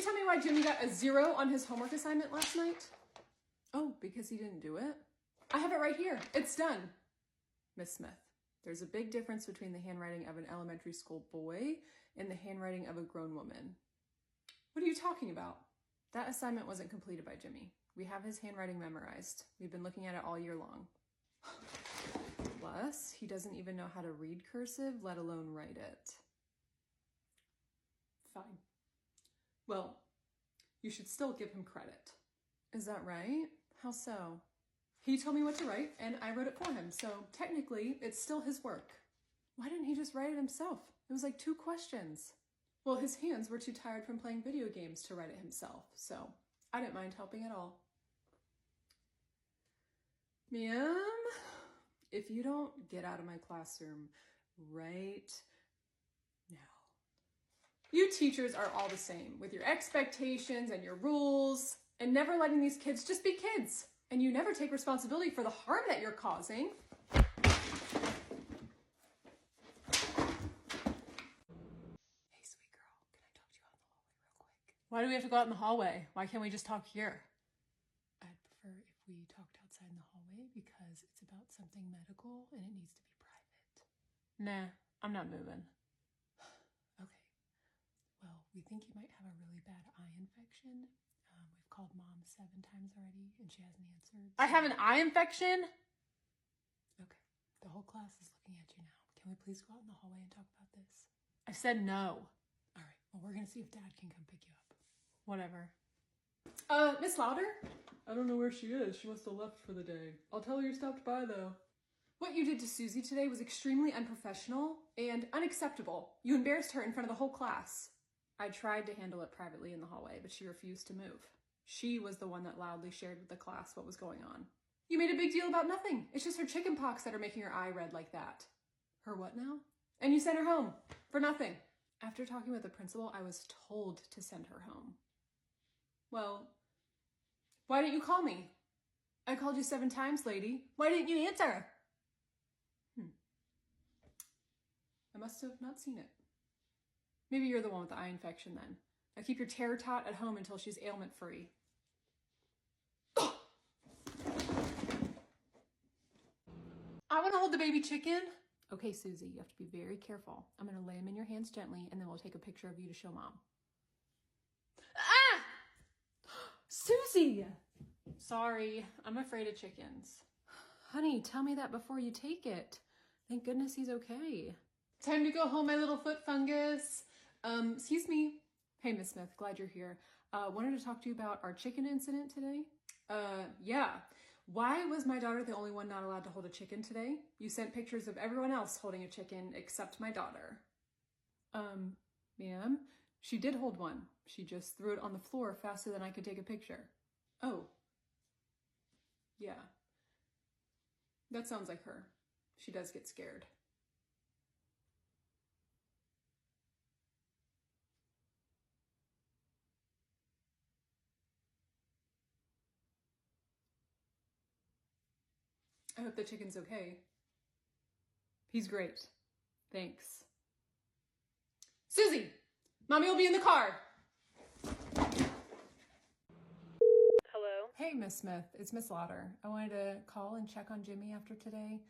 you tell me why Jimmy got a 0 on his homework assignment last night? Oh, because he didn't do it? I have it right here. It's done. Miss Smith, there's a big difference between the handwriting of an elementary school boy and the handwriting of a grown woman. What are you talking about? That assignment wasn't completed by Jimmy. We have his handwriting memorized. We've been looking at it all year long. Plus, he doesn't even know how to read cursive, let alone write it. Fine. Well, you should still give him credit. Is that right? How so? He told me what to write, and I wrote it for him, so technically, it's still his work. Why didn't he just write it himself? It was like 2 questions. Well, his hands were too tired from playing video games to write it himself, so I didn't mind helping at all. Ma'am, if you don't get out of my classroom right now. You teachers are all the same, with your expectations and your rules, and never letting these kids just be kids. And you never take responsibility for the harm that you're causing. Hey, sweet girl, can I talk to you out in the hallway real quick? Why do we have to go out in the hallway? Why can't we just talk here? I'd prefer if we talked outside in the hallway because it's about something medical and it needs to be private. Nah, I'm not moving. Okay. Well, we think you might have a really bad eye infection. We've called Mom 7 times already and she hasn't answered. I have an eye infection? Okay. The whole class is looking at you now. Can we please go out in the hallway and talk about this? I said no. All right. Well, we're going to see if Dad can come pick you up. Whatever. Miss Lauder? I don't know where she is. She must have left for the day. I'll tell her you stopped by, though. What you did to Susie today was extremely unprofessional and unacceptable. You embarrassed her in front of the whole class. I tried to handle it privately in the hallway, but she refused to move. She was the one that loudly shared with the class what was going on. You made a big deal about nothing. It's just her chicken pox that are making her eye red like that. Her what now? And you sent her home for nothing. After talking with the principal, I was told to send her home. Well, why didn't you call me? I called you 7 times, lady. Why didn't you answer? I must have not seen it. Maybe you're the one with the eye infection then. Now keep your terror tot at home until she's ailment free. I want to hold the baby chicken. Okay, Susie, you have to be very careful. I'm going to lay him in your hands gently and then we'll take a picture of you to show Mom. Ah! Susie! Sorry, I'm afraid of chickens. Honey, tell me that before you take it. Thank goodness he's okay. Time to go home, my little foot fungus. Excuse me. Hey, Miss Smith, glad you're here. Wanted to talk to you about our chicken incident today. Yeah. Why was my daughter the only one not allowed to hold a chicken today? You sent pictures of everyone else holding a chicken except my daughter. Ma'am, she did hold one. She just threw it on the floor faster than I could take a picture. Oh. Yeah. That sounds like her. She does get scared. I hope the chicken's okay. He's great. Thanks. Susie! Mommy will be in the car! Hello? Hey, Miss Smith. It's Miss Lauder. I wanted to call and check on Jimmy after today.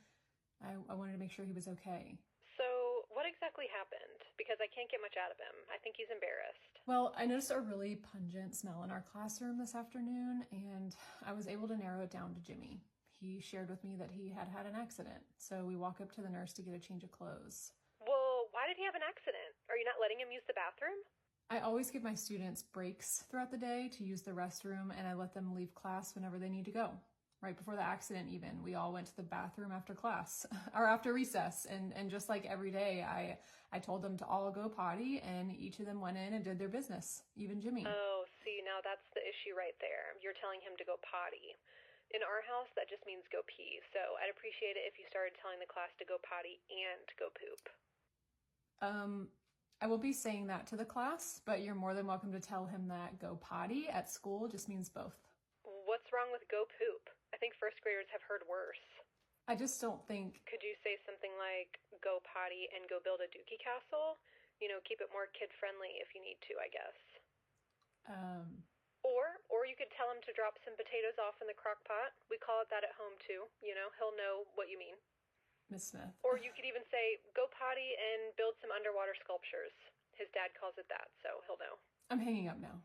I wanted to make sure he was okay. So, what exactly happened? Because I can't get much out of him. I think he's embarrassed. Well, I noticed a really pungent smell in our classroom this afternoon, and I was able to narrow it down to Jimmy. He shared with me that he had had an accident, so we walk up to the nurse to get a change of clothes. Well, why did he have an accident? Are you not letting him use the bathroom? I always give my students breaks throughout the day to use the restroom, and I let them leave class whenever they need to go. Right before the accident even, we all went to the bathroom after class, or after recess, and just like every day, I told them to all go potty, and each of them went in and did their business, even Jimmy. Oh, see, now that's the issue right there. You're telling him to go potty. In our house, that just means go pee, so I'd appreciate it if you started telling the class to go potty and go poop. I will be saying that to the class, but you're more than welcome to tell him that go potty at school just means both. What's wrong with go poop? I think first graders have heard worse. I just don't think... Could you say something like, go potty and go build a dookie castle? You know, keep it more kid-friendly if you need to, I guess. Or you could tell him to drop some potatoes off in the crock pot. We call it that at home too. You know, he'll know what you mean. Miss Smith. Or you could even say, go potty and build some underwater sculptures. His dad calls it that, so he'll know. I'm hanging up now.